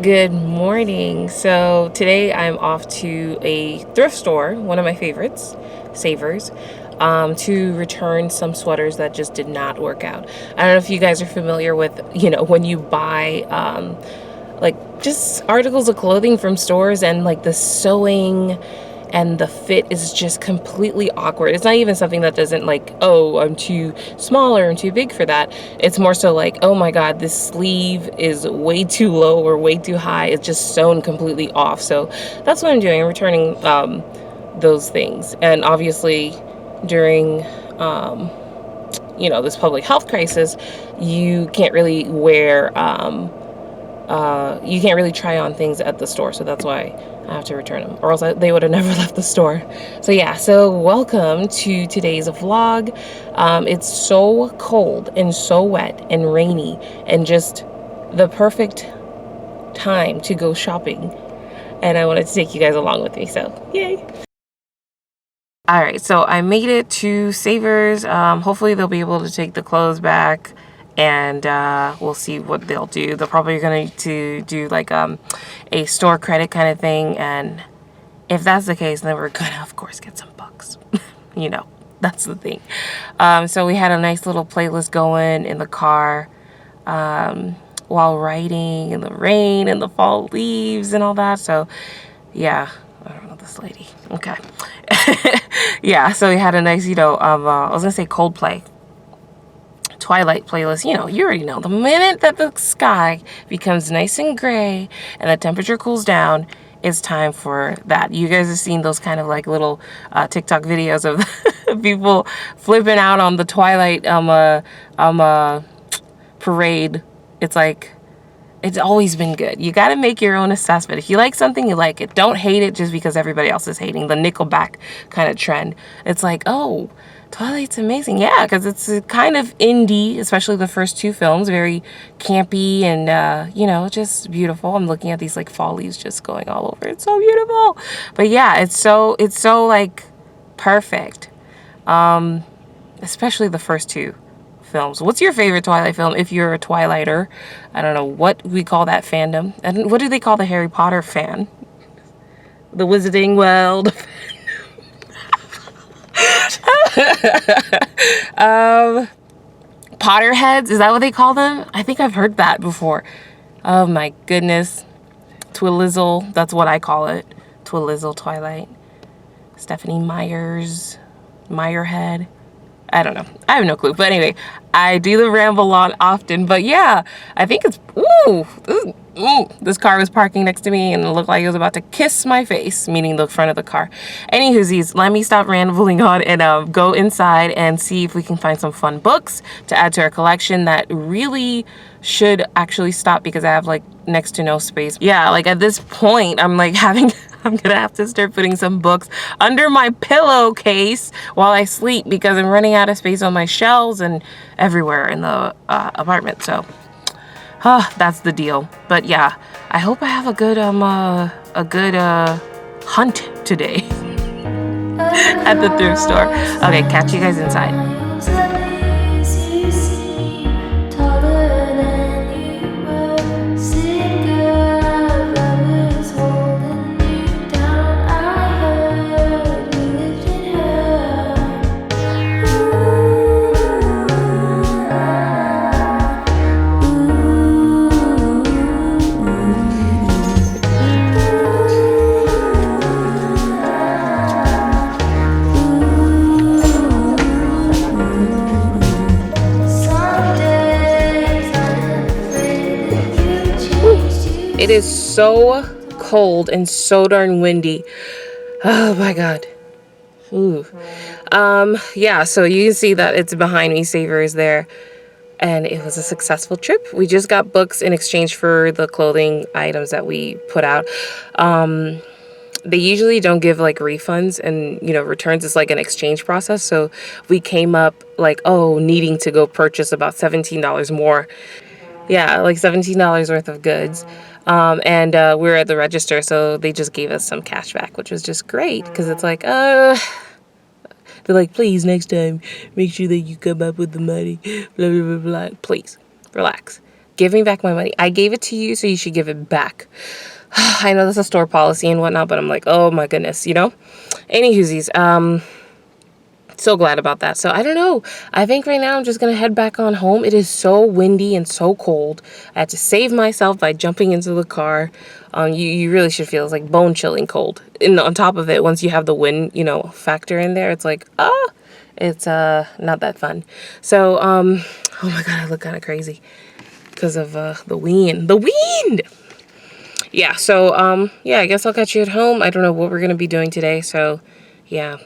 Good morning. So today I'm off to a thrift store, one of my favorites, Savers, to return some sweaters that just did not work out. I don't know if you guys are familiar with, when you buy like just articles of clothing from stores and like the sewing and the fit is just completely awkward. It's not even something that doesn't like, oh, I'm too small or I'm too big for that. It's more so like, oh my God, this sleeve is way too low or way too high. It's just sewn completely off. So that's what I'm doing. I'm returning those things. And obviously during, this public health crisis, you can't really wear, you can't really try on things at the store. So that's why I have to return them, or else they would have never left the store. So yeah, so welcome to today's vlog. It's so cold and so wet and rainy and just the perfect time to go shopping. And I wanted to take you guys along with me, so yay. All right, so I made it to Savers. Hopefully they'll be able to take the clothes back, and we'll see what they'll do. They're probably going to do like a store credit kind of thing, and if that's the case, then we're gonna of course get some books. That's the thing. So we had a nice little playlist going in the car while riding in the rain and the fall leaves and all that. So yeah, I don't know this lady. Okay. Yeah, so we had a nice, I was gonna say Coldplay, Twilight playlist. You already know. The minute that the sky becomes nice and gray and the temperature cools down, it's time for that. You guys have seen those kind of like little TikTok videos of people flipping out on the Twilight parade. It's like, it's always been good. You got to make your own assessment. If you like something, you like it. Don't hate it just because everybody else is hating. The Nickelback kind of trend. It's like, oh, Twilight's amazing. Yeah, because it's a kind of indie, especially the first two films. Very campy and, just beautiful. I'm looking at these like fall leaves just going all over. It's so beautiful. But yeah, it's so like perfect. Especially the first two films. What's your favorite Twilight film if you're a Twilighter? I don't know what we call that fandom. And what do they call the Harry Potter fan? The Wizarding World. Potterheads, is that what they call them? I think I've heard that before. Oh my goodness. Twilizzle, that's what I call it. Twilizzle Twilight. Stephanie Meyerhead. I don't know. I have no clue. But anyway, I do the ramble on often. But yeah, I think it's... this car was parking next to me and it looked like it was about to kiss my face, meaning the front of the car. Anywhoosies, let me stop rambling on and go inside and see if we can find some fun books to add to our collection that really should actually stop because I have like next to no space. Yeah, like at this point, I'm like I'm gonna have to start putting some books under my pillowcase while I sleep because I'm running out of space on my shelves and everywhere in the apartment. So that's the deal. But yeah, I hope I have a good hunt today at the thrift store. Okay, catch you guys inside. It is so cold and so darn windy. Oh my God. Ooh. Yeah, so you can see that it's behind me, Savers there. And it was a successful trip. We just got books in exchange for the clothing items that we put out. They usually don't give like refunds and, returns. It's like an exchange process. So we came up like, needing to go purchase about $17 more. Yeah, like $17 worth of goods. And we were at the register, so they just gave us some cash back, which was just great because it's like, they're like, please, next time, make sure that you come up with the money, blah, blah, blah, blah. Please, relax. giving back my money. I gave it to you, so you should give it back. I know that's a store policy and whatnot, but I'm like, oh my goodness, you know? Anywhoosies, so glad about that. So I don't know. I think right now I'm just going to head back on home. It is so windy and so cold. I had to save myself by jumping into the car. You really should feel it's like bone chilling cold. And on top of it, once you have the wind, you know, factor in there, it's like, it's not that fun. So, oh my God, I look kind of crazy because of the wind. The wind! Yeah, so, yeah, I guess I'll catch you at home. I don't know what we're going to be doing today, so, yeah.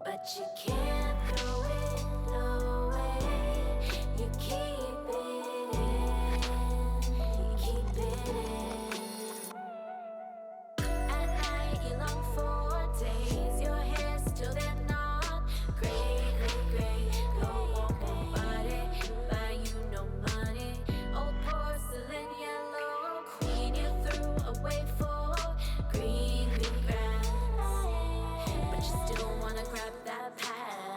But you can't throw it away. You keep it in. You keep it in. At night you long for days. Your hair's still there not gray, gray, gray. No one body, buy you no money. Old porcelain yellow queen you threw away for green, green grass. But you still wanna grab that past.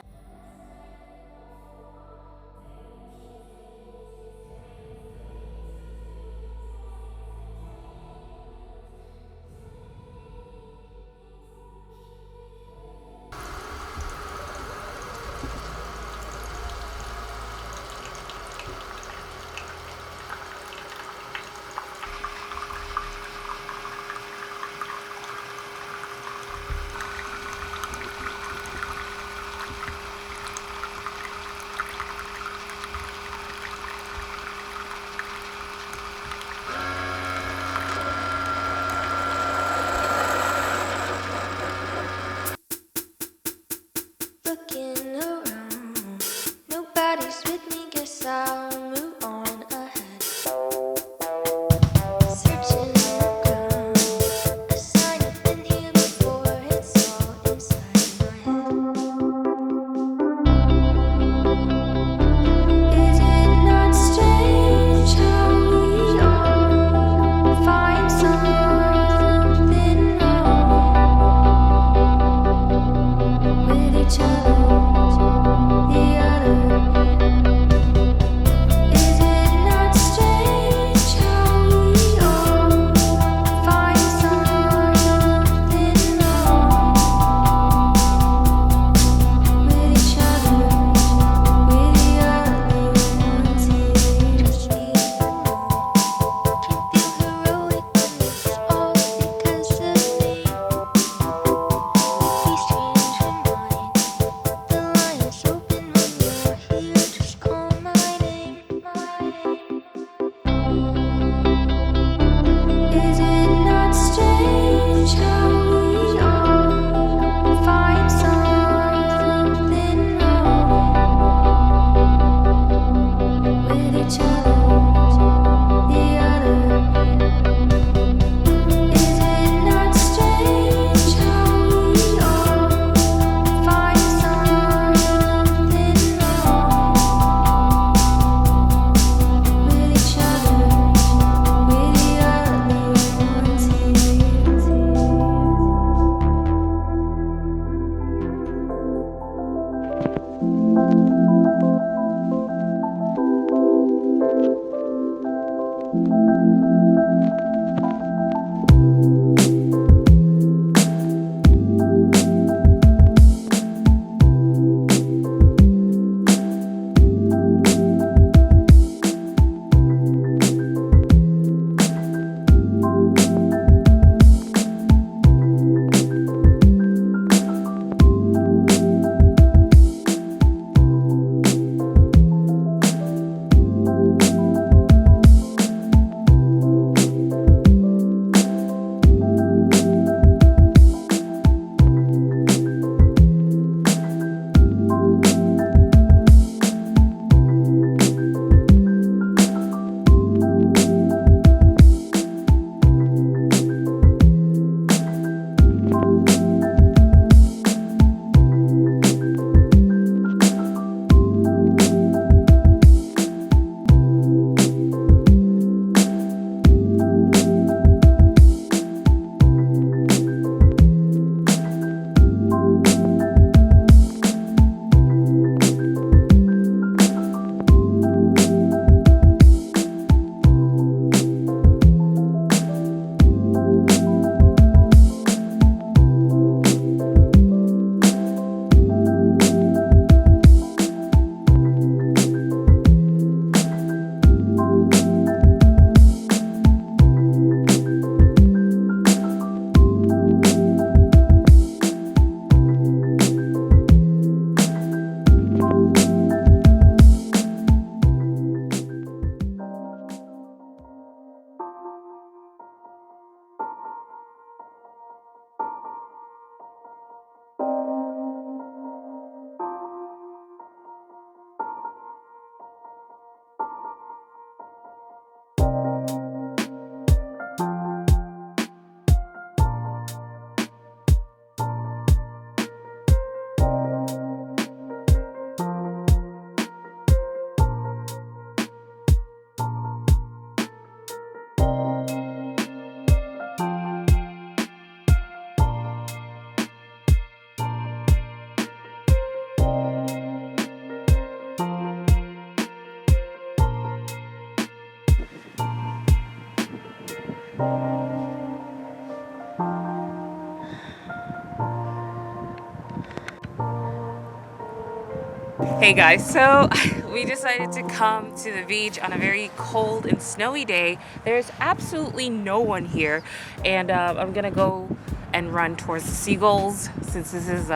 Hey guys, so we decided to come to the beach on a very cold and snowy day. There's absolutely no one here, and I'm gonna go and run towards the seagulls since this is,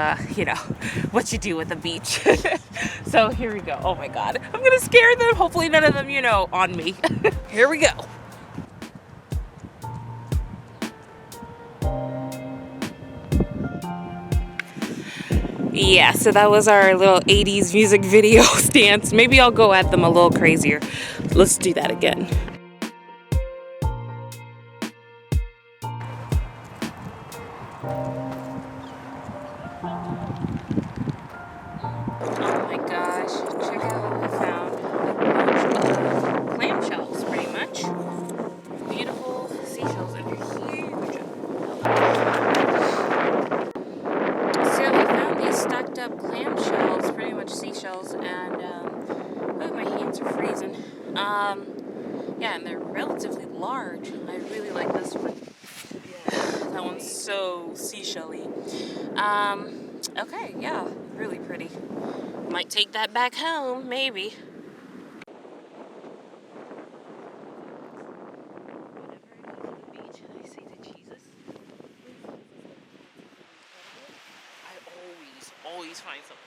what you do at the beach. So here we go. Oh my god, I'm gonna scare them. Hopefully, none of them, on me. Here we go. Yeah, so that was our little 80s music video stance. Maybe I'll go at them a little crazier. Let's do that again. Oh my gosh, check out what we found. A bunch of clamshells, pretty much. Beautiful seashells, and they're huge. So we found these stacked up clamshells, pretty much seashells, and oh, my hands are freezing. Yeah, and they're relatively large. I really like this one. That one's so seashelly. Okay, yeah, really pretty. Might take that back home, maybe. I always find something.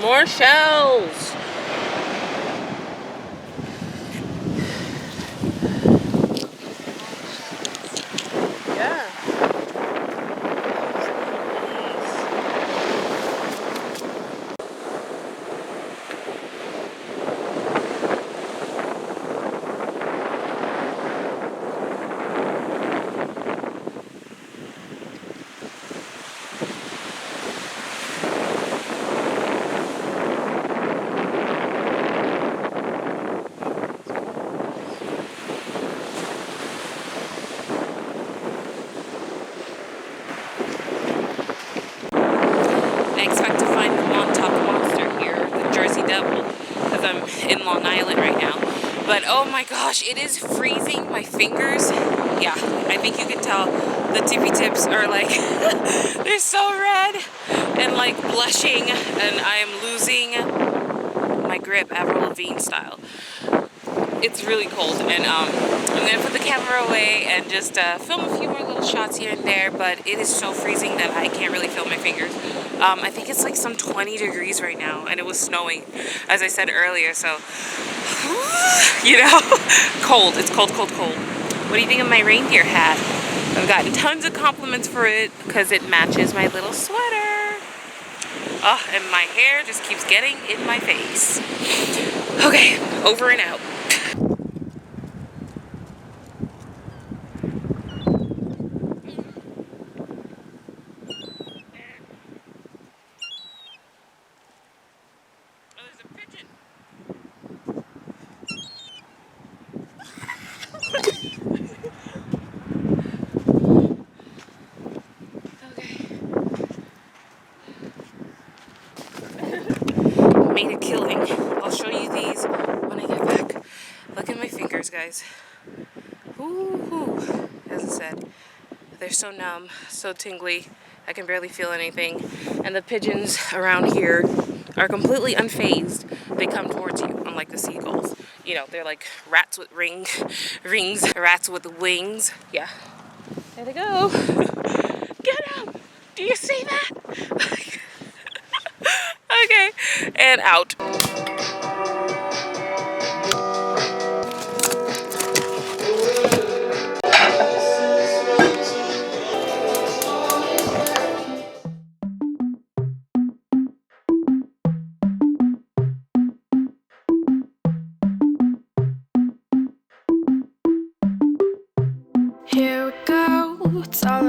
More shells. Yeah. I expect to find the Montauk Monster here, the Jersey Devil, because I'm in Long Island right now. But oh my gosh, it is freezing my fingers. Yeah, I think you can tell the tippy tips are like, they're so red and like blushing, and I am losing my grip, Avril Lavigne style. It's really cold, and I'm gonna put the camera away and just film a few more little shots here and there, but it is so freezing that I can't really feel my fingers. I think it's like some 20 degrees right now, and it was snowing, as I said earlier, so cold. It's cold, cold, cold. What do you think of my reindeer hat? I've gotten tons of compliments for it because it matches my little sweater. Oh, and my hair just keeps getting in my face. Okay, over and out. Made a killing. I'll show you these when I get back. Look at my fingers, guys. Ooh, as I said, they're so numb, so tingly. I can barely feel anything. And the pigeons around here are completely unfazed. They come towards you, unlike the seagulls. They're like rats with rings, rats with wings. Yeah. There they go. Get up! Do you see that? Okay, and out.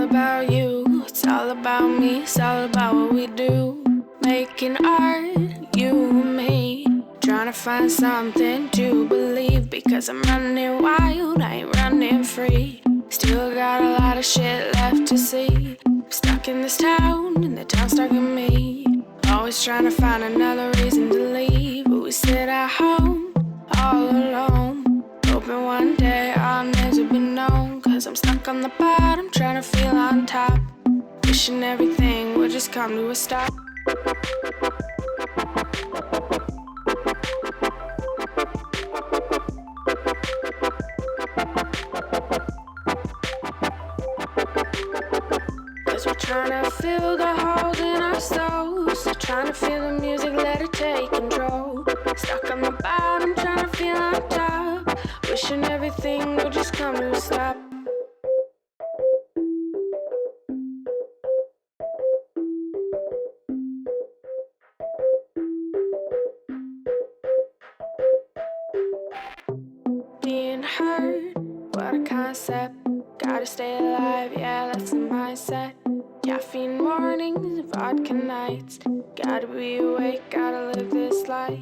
about you, it's all about me, it's all about what we do. Making art, you and me, trying to find something to believe. Because I'm running wild, I ain't running free. Still got a lot of shit left to see. I'm stuck in this town, and the town's stuck in me. Always trying to find another reason to leave, but we sit at home, all alone, hoping one day our names will be known. Cause I'm stuck on the bottom, trying to feel on top, wishing everything would just come to a stop. Cause we're trying to fill the holes in our souls, trying to feel the music, let it take control. Stuck on the bottom, trying to feel on top, wishing everything would just come to a stop. Being hurt, what a concept. Gotta stay alive, yeah, that's the mindset. Caffeine mornings, vodka nights. Gotta be awake, gotta live this life.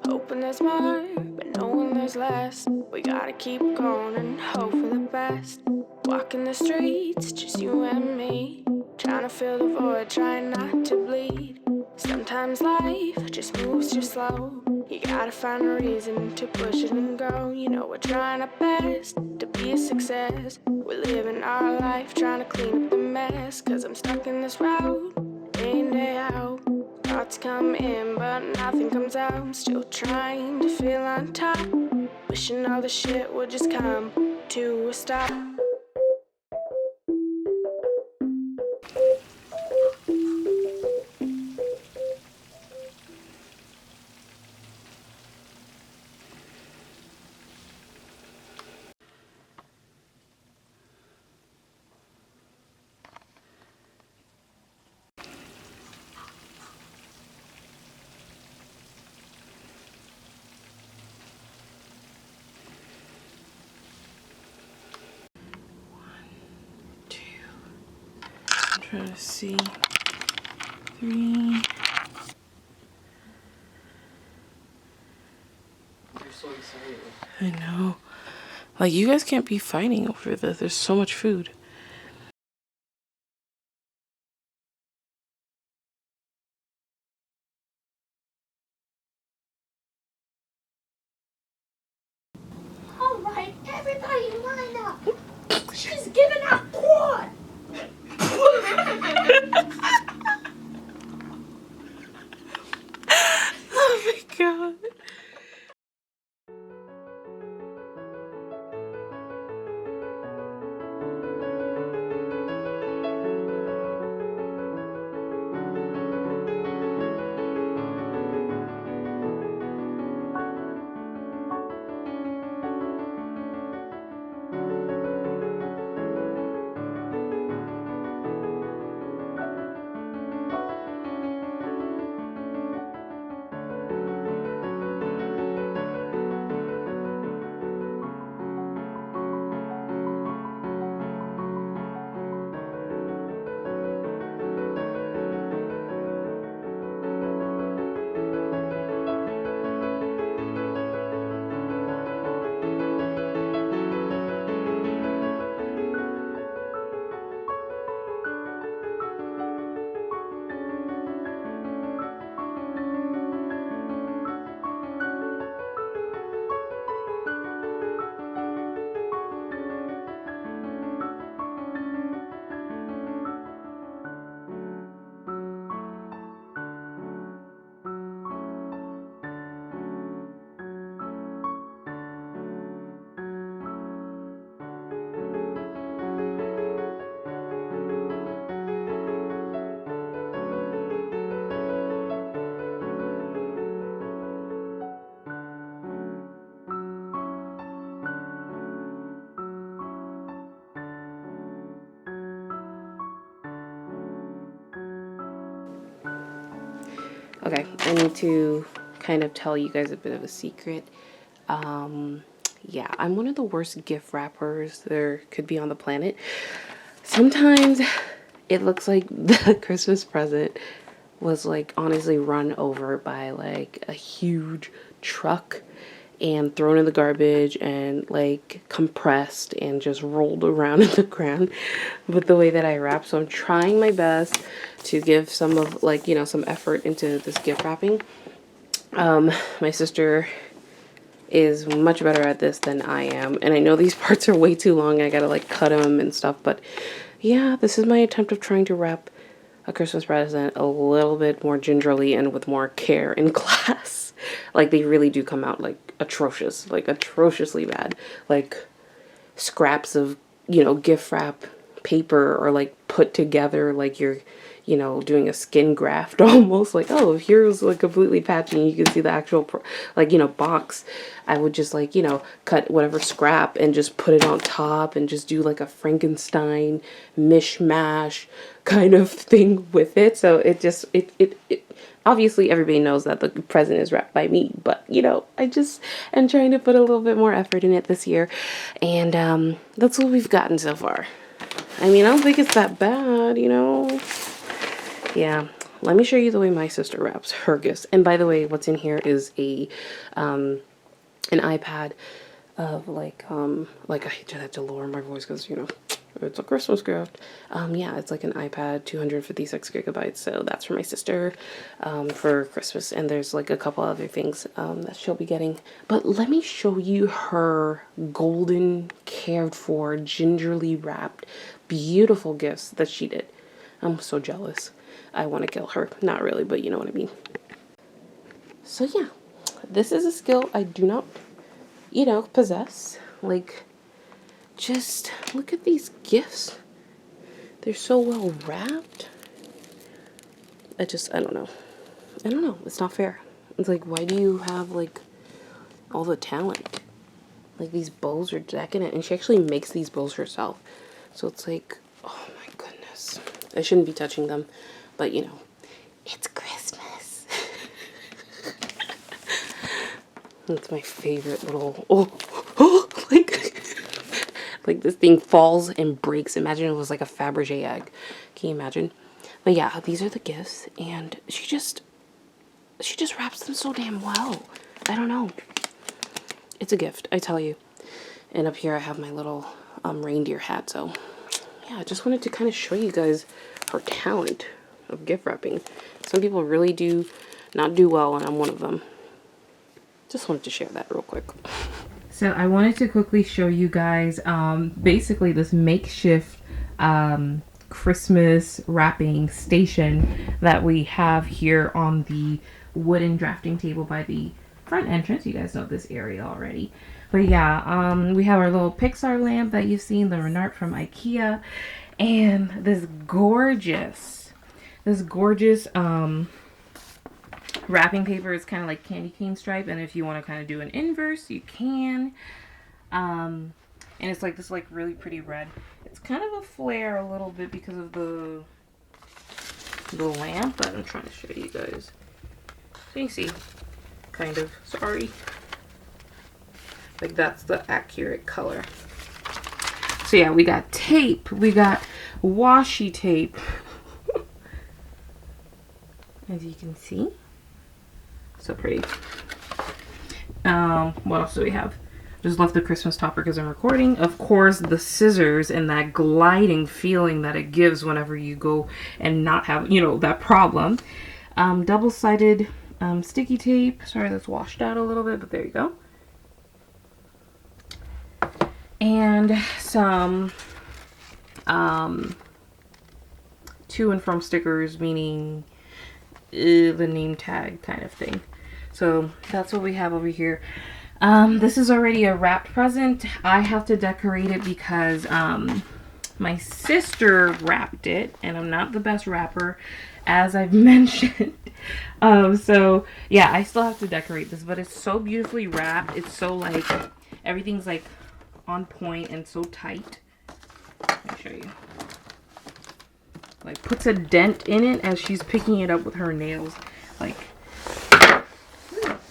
Hoping there's more, but knowing there's less. We gotta keep going and hope for the best. Walking the streets, just you and me, trying to fill the void, trying not to bleed. Sometimes life just moves too slow. You gotta find a reason to push it and go. You know we're trying our best to be a success. We're living our life trying to clean up the mess. Cause I'm stuck in this road, day in, day out. Thoughts come in but nothing comes out. I'm still trying to feel on top, wishing all the shit would just come to a stop. Trying to see 3. You're so excited. I know. Like, you guys can't be fighting over this. There's so much food. All right, everybody line up. She's giving out quad. Oh my god. Okay, I need to kind of tell you guys a bit of a secret. Yeah, I'm one of the worst gift wrappers there could be on the planet. Sometimes it looks like the Christmas present was like honestly run over by like a huge truck and thrown in the garbage and like compressed and just rolled around in the ground with the way that I wrap. So I'm trying my best to give some of like, you know, some effort into this gift wrapping. My sister is much better at this than I am, and I know these parts are way too long. I gotta like cut them and stuff, but yeah, this is my attempt of trying to wrap a Christmas present a little bit more gingerly and with more care in class. Like they really do come out like atrocious, like atrociously bad, like scraps of, you know, gift wrap paper or like put together like you're, you know, doing a skin graft almost. Like, oh, here's like completely patchy and you can see the actual like, you know, box. I would just like, you know, cut whatever scrap and just put it on top and just do like a Frankenstein mishmash kind of thing with it. So it just it obviously everybody knows that the present is wrapped by me, but you know, I just am trying to put a little bit more effort in it this year, and that's what we've gotten so far. I mean, I don't think it's that bad, you know. Yeah, let me show you the way my sister wraps her gifts. And by the way, what's in here is a an iPad of like I had to lower my voice because, you know, it's a Christmas gift. Yeah, it's like an iPad, 256 gigabytes. So that's for my sister for Christmas. And there's like a couple other things that she'll be getting. But let me show you her golden, cared for, gingerly wrapped, beautiful gifts that she did. I'm so jealous. I want to kill her. Not really, but you know what I mean. So yeah, this is a skill I do not, you know, possess. Like, just look at these gifts. They're so well wrapped. I don't know. I don't know. It's not fair. It's like, why do you have like all the talent? Like these bows are decadent, and she actually makes these bows herself. So it's like, oh my goodness. I shouldn't be touching them, but you know, it's Christmas. That's my favorite little, like this thing falls and breaks. Imagine it was like a Fabergé egg. Can you imagine? But yeah, these are the gifts, and she just wraps them so damn well. I don't know. It's a gift, I tell you. And up here I have my little reindeer hat. So yeah, I just wanted to kind of show you guys her talent of gift wrapping. Some people really do not do well, and I'm one of them. Just wanted to share that real quick. So I wanted to quickly show you guys basically this makeshift Christmas wrapping station that we have here on the wooden drafting table by the front entrance. You guys know this area already. But yeah, we have our little Pixar lamp that you've seen, the Renard from IKEA, and this gorgeous wrapping paper is kind of like candy cane stripe, and if you want to kind of do an inverse, you can. And it's like this like really pretty red. It's kind of a flare a little bit because of the lamp, but I'm trying to show you guys. So you see, kind of, sorry. Like that's the accurate color. So yeah, we got tape, we got washi tape. As you can see. So pretty. What else do we have? Just left the Christmas topper because I'm recording. Of course, the scissors and that gliding feeling that it gives whenever you go and not have, you know, that problem. Double-sided sticky tape. Sorry, that's washed out a little bit, but there you go. And some to and from stickers, meaning the name tag kind of thing. So that's what we have over here. This is already a wrapped present. I have to decorate it because my sister wrapped it, and I'm not the best wrapper, as I've mentioned. So yeah, I still have to decorate this, but it's so beautifully wrapped. It's so like everything's like on point and so tight. Let me show you. Like puts a dent in it as she's picking it up with her nails. Like, gotta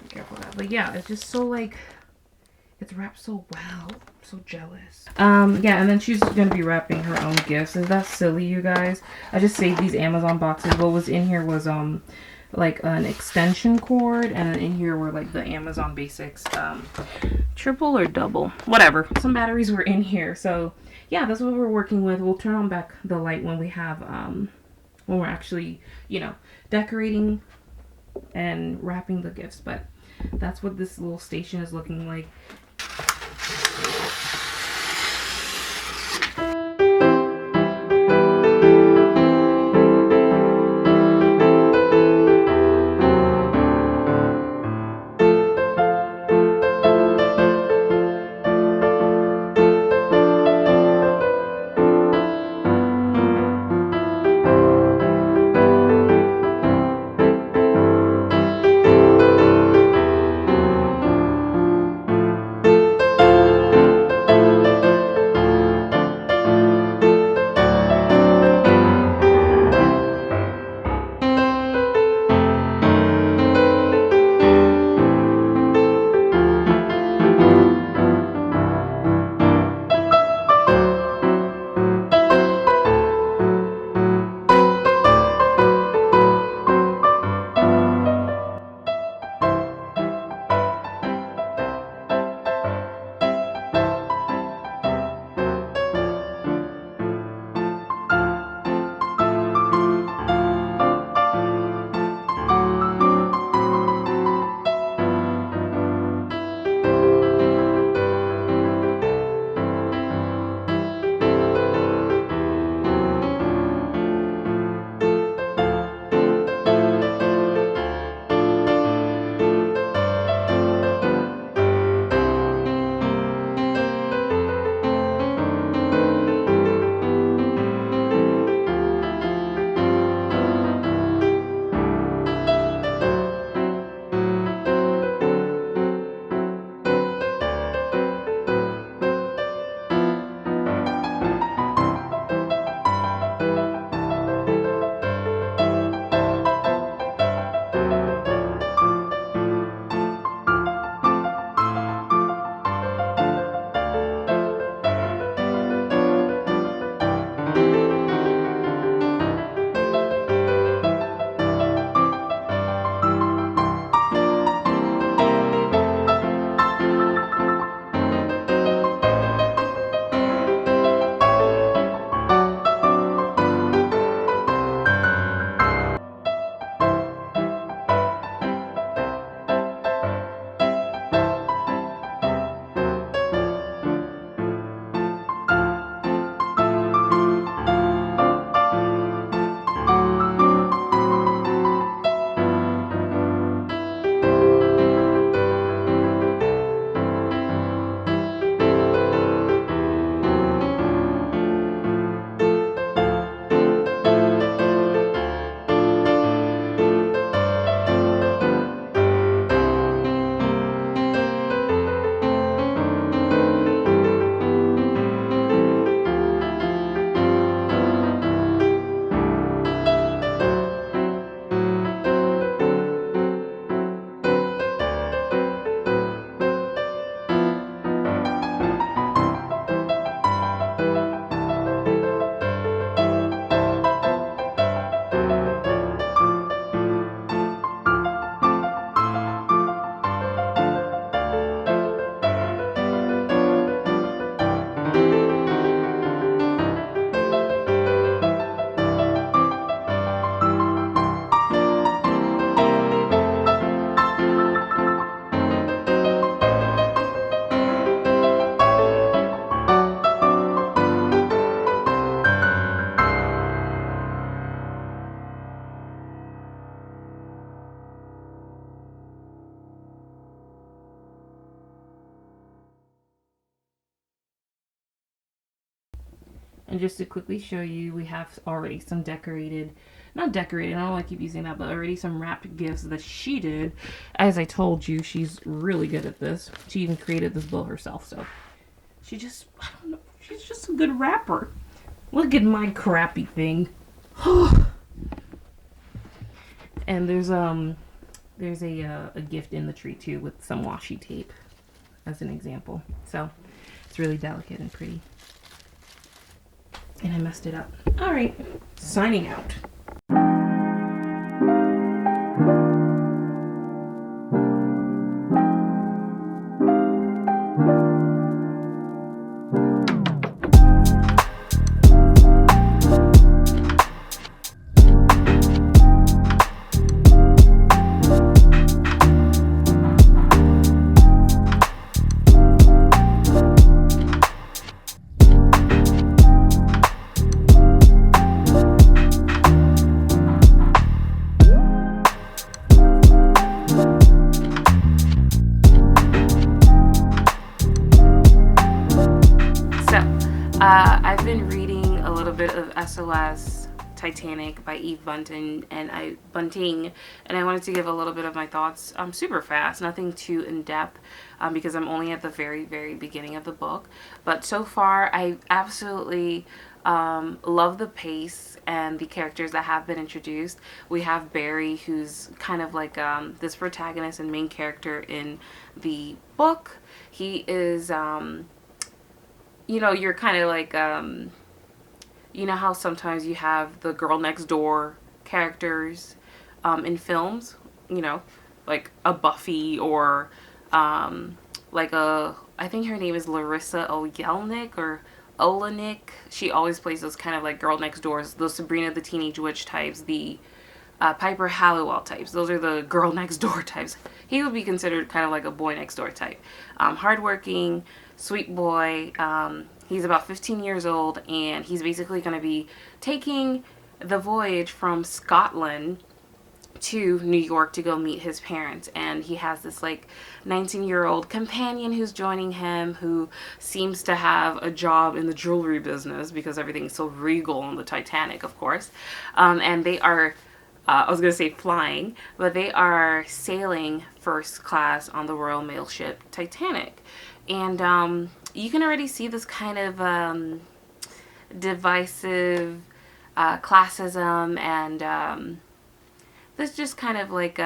be careful with that. But yeah, it's just so like, It's wrapped so well. I'm so jealous. Yeah, and then she's gonna be wrapping her own gifts. Is that silly, you guys? I just saved these Amazon boxes. What was in here was like an extension cord, and then in here were like the Amazon Basics triple or double, whatever. Some batteries were in here. So yeah, that's what we're working with. We'll turn on back the light when we have when we're actually, you know, decorating and wrapping the gifts. But that's what this little station is looking like. And just to quickly show you, we have already some decorated, not decorated, I don't want to keep using that, but already some wrapped gifts that she did. As I told you, she's really good at this. She even created this bow herself, so she just, I don't know, she's just a good rapper. Look at my crappy thing. And there's a gift in the tree too with some washi tape. as an example. So it's really delicate and pretty. And I messed it up. All right, signing out. I've been reading a little bit of SOS Titanic by Eve Bunting, and I wanted to give a little bit of my thoughts super fast, nothing too in-depth, because I'm only at the very, very beginning of the book. But so far, I absolutely love the pace and the characters that have been introduced. We have Barry, who's kind of like this protagonist and main character in the book. He is... you know, you're kind of like, you know how sometimes you have the girl next door characters in films, you know, like a Buffy or like I think her name is Larissa Oleynik or Olenek. She always plays those kind of like girl next doors, those Sabrina the Teenage Witch types, the Piper Halliwell types. Those are the girl next door types. He would be considered kind of like a boy next door type. Hardworking, sweet boy. He's about 15 years old, and he's basically going to be taking the voyage from Scotland to New York to go meet his parents. And he has this like 19-year-old companion who's joining him, who seems to have a job in the jewelry business because everything's so regal on the Titanic, of course. And they are I was going to say flying, but they are sailing first class on the Royal Mail ship Titanic. And you can already see this kind of divisive classism and this just kind of like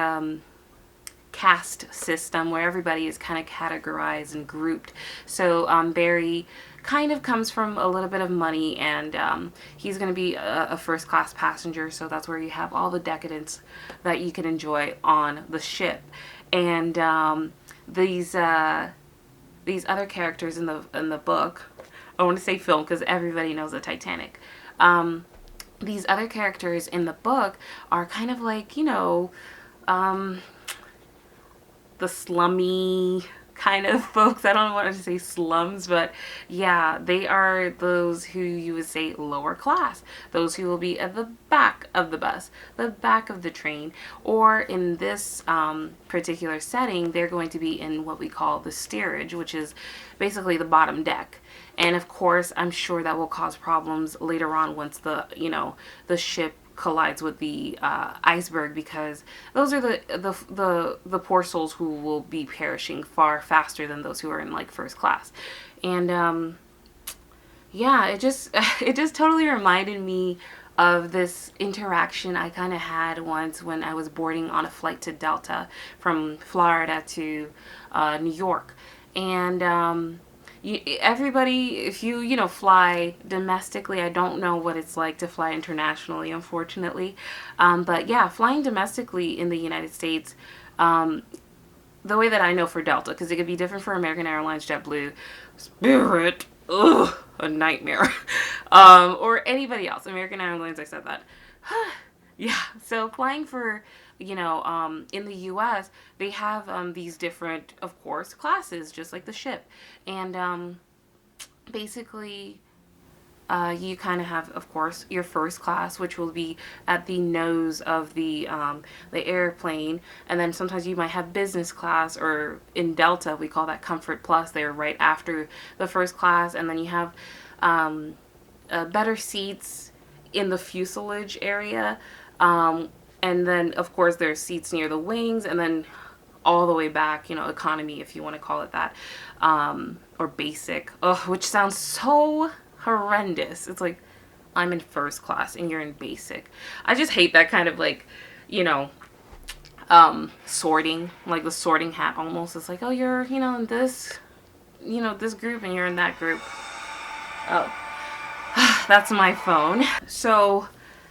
caste system where everybody is kind of categorized and grouped. So Barry kind of comes from a little bit of money, and he's going to be a first class passenger, so that's where you have all the decadence that you can enjoy on the ship. And these other characters in the book, I want to say film because everybody knows the Titanic. These other characters in the book are kind of like, you know, the slummy kind of folks. I don't want to say slums, but yeah, they are those who you would say lower class, those who will be at the back of the bus, the back of the train, or in this particular setting, they're going to be in what we call the steerage, which is basically the bottom deck. And of course, I'm sure that will cause problems later on once the ship collides with the iceberg, because those are the poor souls who will be perishing far faster than those who are in like first class. And yeah, it just totally reminded me of this interaction I kind of had once when I was boarding on a flight to Delta from Florida to New York. And everybody, if you fly domestically, I don't know what it's like to fly internationally, unfortunately. But yeah, flying domestically in the United States, the way that I know for Delta, because it could be different for American Airlines, JetBlue, Spirit, ugh, a nightmare. Or anybody else. American Airlines, I said that. Yeah, so flying for, in the U.S., they have these different, of course, classes, just like the ship. And basically, you kind of have, of course, your first class, which will be at the nose of the airplane. And then sometimes you might have business class, or in Delta, we call that Comfort Plus. They're right after the first class. And then you have better seats in the fuselage area. And then, of course, there's seats near the wings, and then all the way back, economy, if you want to call it that, or basic, which sounds so horrendous. It's like, I'm in first class and you're in basic. I just hate that kind of like, sorting, like the sorting hat almost. It's like, oh, you're, in this you know, this group and you're in that group. Oh, that's my phone. So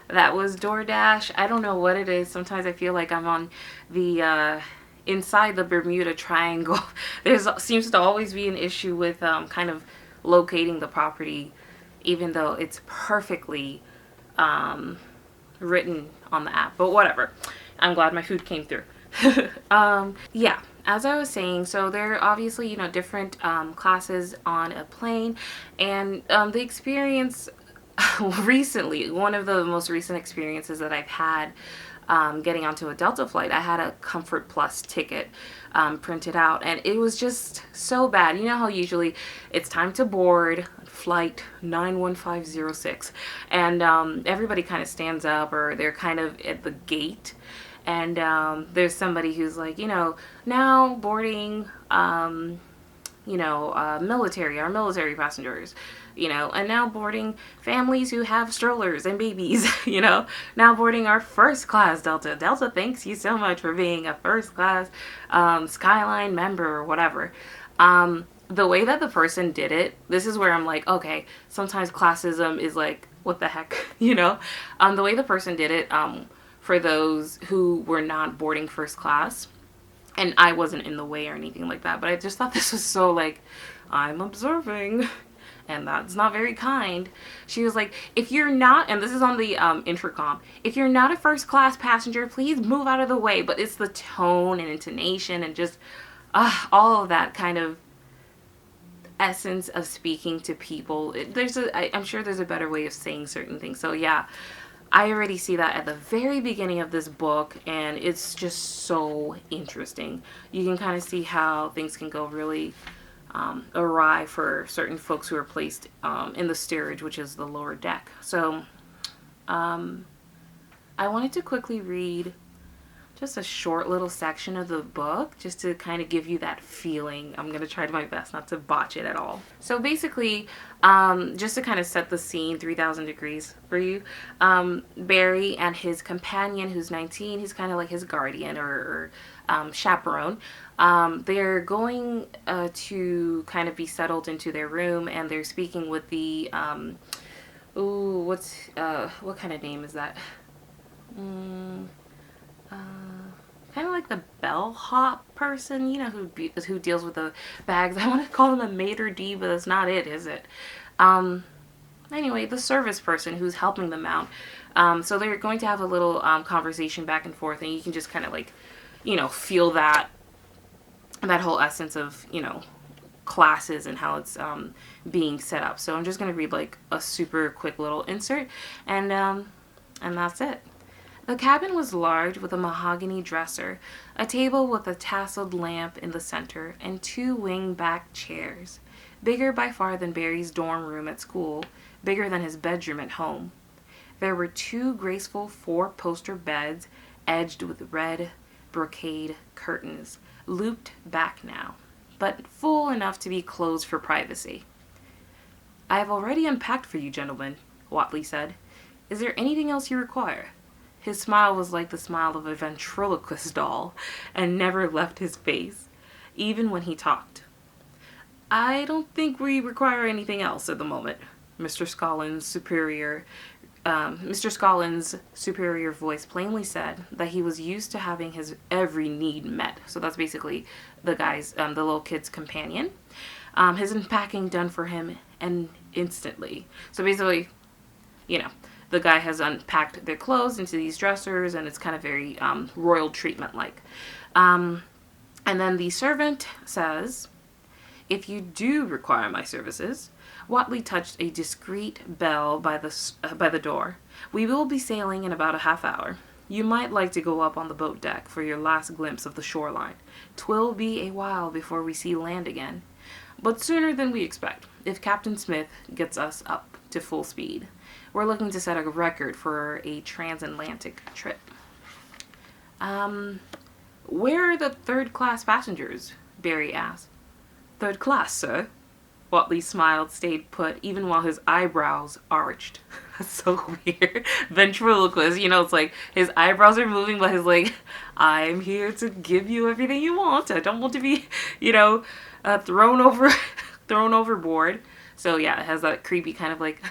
that was DoorDash. I don't know what it is. Sometimes I feel like I'm on the inside the Bermuda Triangle. There's seems to always be an issue with kind of locating the property, even though it's perfectly written on the app. But whatever. I'm glad my food came through. Yeah, as I was saying, so there are obviously, you know, different classes on a plane, and the experience recently, one of the most recent experiences that I've had getting onto a Delta flight, I had a Comfort Plus ticket printed out, and it was just so bad. You know how usually it's time to board flight 91506, and everybody kind of stands up, or they're kind of at the gate, and there's somebody who's like, you know, now boarding our military passengers, you know, and now boarding families who have strollers and babies, you know, now boarding our first class Delta. Delta thanks you so much for being a first class Skyline member or whatever. The way that the person did it, this is where I'm like, okay, sometimes classism is like, what the heck, you know? The way the person did it, for those who were not boarding first class, and I wasn't in the way or anything like that, but I just thought this was so like, I'm observing, and that's not very kind. She was like, if you're not, and this is on the intercom, if you're not a first class passenger, please move out of the way. But it's the tone and intonation and just all of that kind of essence of speaking to people. I'm sure there's a better way of saying certain things. So yeah, I already see that at the very beginning of this book, and it's just so interesting. You can kind of see how things can go really awry for certain folks who are placed in the steerage, which is the lower deck. So I wanted to quickly read just a short little section of the book just to kind of give you that feeling. I'm going to try my best not to botch it at all. So basically, just to kind of set the scene, 3,000 degrees for you, Barry and his companion, who's 19, he's kind of like his guardian or chaperone. They're going to kind of be settled into their room, and they're speaking with the, what kind of name is that? Kind of like the bellhop person, you know, who deals with the bags. I want to call them a maitre d', but that's not it, is it? Anyway, the service person who's helping them out. So they're going to have a little conversation back and forth, and you can just kind of like, you know, feel that whole essence of, you know, classes and how it's being set up. So I'm just going to read like a super quick little insert, and that's it. The cabin was large, with a mahogany dresser, a table with a tasseled lamp in the center, and 2 wing-back chairs. Bigger by far than Barry's dorm room at school, bigger than his bedroom at home. There were 2 graceful 4-poster beds, edged with red brocade curtains, looped back now, but full enough to be closed for privacy. "I have already unpacked for you, gentlemen," Watley said. "Is there anything else you require?" His smile was like the smile of a ventriloquist doll, and never left his face, even when he talked. "I don't think we require anything else at the moment," Mr. Scollin's superior voice plainly said that he was used to having his every need met. So that's basically the little kid's companion. His unpacking done for him and instantly. So basically, you know, the guy has unpacked their clothes into these dressers, and it's kind of very royal treatment like. And then the servant says, "If you do require my services," Watley touched a discreet bell by the door, "we will be sailing in about a half hour. You might like to go up on the boat deck for your last glimpse of the shoreline. 'Twill be a while before we see land again, but sooner than we expect, if Captain Smith gets us up to full speed. We're looking to set a record for a transatlantic trip." Where are the third-class passengers?" Barry asked. "Third class, sir." Watley smiled, stayed put, even while his eyebrows arched. That's so weird. Ventriloquist, you know, it's like his eyebrows are moving, but he's like, "I'm here to give you everything you want. I don't want to be, you know, thrown over thrown overboard. So yeah, it has that creepy kind of like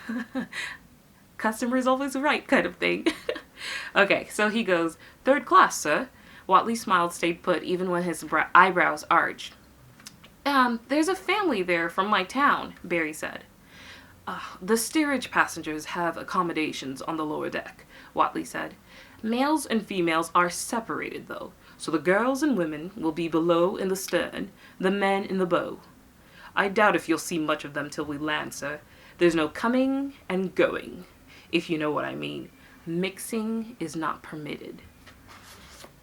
customer is always right kind of thing. Okay, so he goes, "Third class, sir." Watley smiled, stayed put, even when his eyebrows arched. There's a family there from my town," Barry said. The steerage passengers have accommodations on the lower deck," Watley said. "Males and females are separated, though, so the girls and women will be below in the stern, the men in the bow. I doubt if you'll see much of them till we land, sir. There's no coming and going, if you know what I mean. Mixing is not permitted."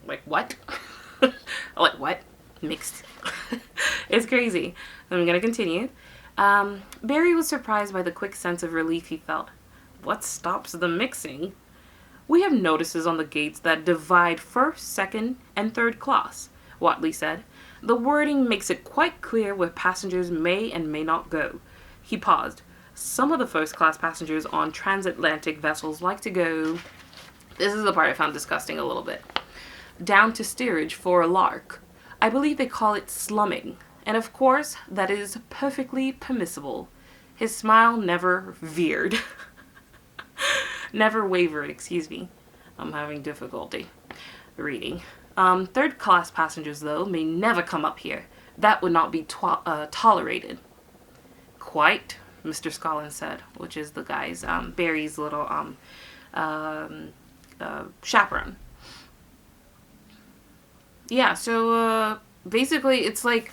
Like, what? Like, what? Mixed. It's crazy. I'm gonna continue. Barry was surprised by the quick sense of relief he felt. "What stops the mixing?" "We have notices on the gates that divide first, second, and third class," Watley said. "The wording makes it quite clear where passengers may and may not go." He paused. "Some of the first-class passengers on transatlantic vessels like to go—" This is the part I found disgusting a little bit. "Down to steerage for a lark. I believe they call it slumming. And of course, that is perfectly permissible." His smile never veered. Never wavered, excuse me. I'm having difficulty reading. "Third-class passengers, though, may never come up here. That would not be tolerated." "Quite," Mr. Scollin said, which is the guy's, Barry's little chaperone. Yeah, so basically it's like,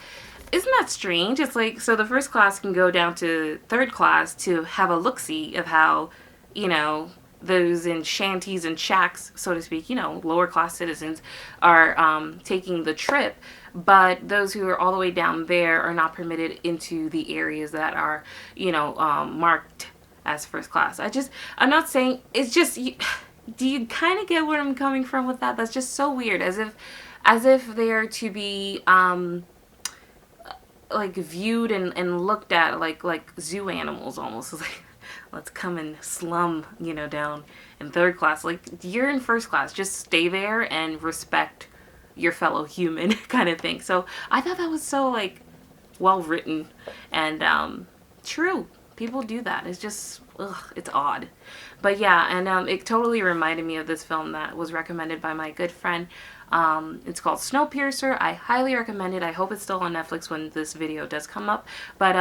isn't that strange? It's like, so the first class can go down to third class to have a look-see of how, you know, those in shanties and shacks, so to speak, you know, lower class citizens are taking the trip, but those who are all the way down there are not permitted into the areas that are, you know, marked as first class. I'm not saying, it's just, do you kind of get where I'm coming from with that? That's just so weird, as if they are to be like viewed and looked at like zoo animals almost. Like, let's come and slum, you know, down in third class. Like, you're in first class, just stay there and respect your fellow human kind of thing. So I thought that was so like well written and true. People do that. It's just, ugh, it's odd. But yeah, and it totally reminded me of this film that was recommended by my good friend. It's called Snowpiercer. I highly recommend it. I hope it's still on Netflix when this video does come up. But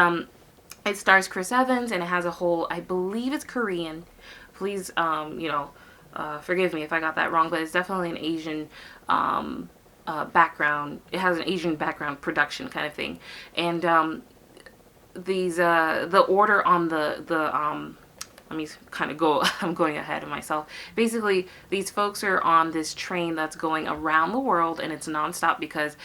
it stars Chris Evans, and it has a whole, I believe it's Korean. Please, you know, forgive me if I got that wrong, but it's definitely an Asian background. It has an Asian background production kind of thing. And the order on the let me kind of go, I'm going ahead of myself. Basically, these folks are on this train that's going around the world, and it's nonstop because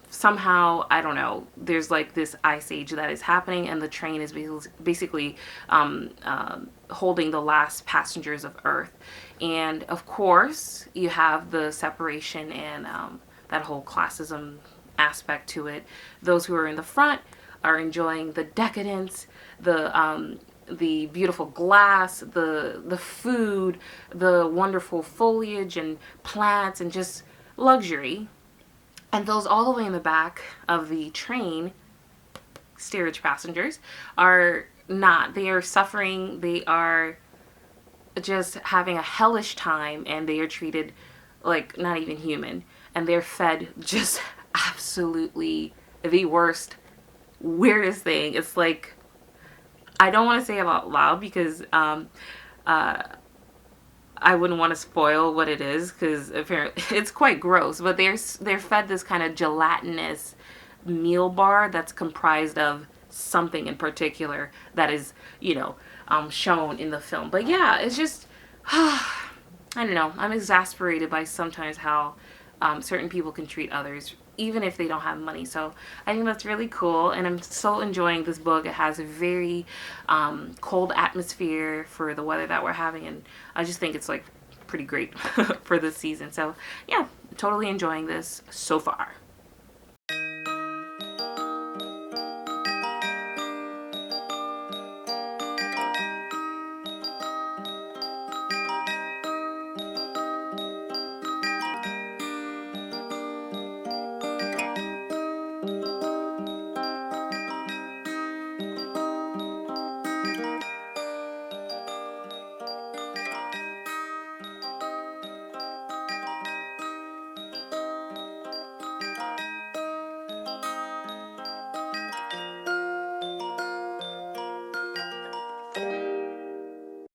somehow, I don't know, there's like this ice age that is happening, and the train is basically holding the last passengers of Earth. And of course, you have the separation and that whole classism aspect to it. Those who are in the front are enjoying the decadence, the beautiful glass, the food, the wonderful foliage and plants and just luxury. And those all the way in the back of the train, steerage passengers, are not. They are suffering. They are just having a hellish time, and they are treated like not even human. And they're fed just absolutely the worst, weirdest thing. It's like, I don't want to say it out loud because I wouldn't want to spoil what it is, because apparently it's quite gross. But they're fed this kind of gelatinous meal bar that's comprised of something in particular that is, you know, shown in the film. But yeah, it's just I don't know. I'm exasperated by sometimes how certain people can treat others, even if they don't have money. So I think that's really cool, and I'm so enjoying this book. It has a very cold atmosphere for the weather that we're having, and I just think it's like pretty great for this season. So yeah, totally enjoying this so far.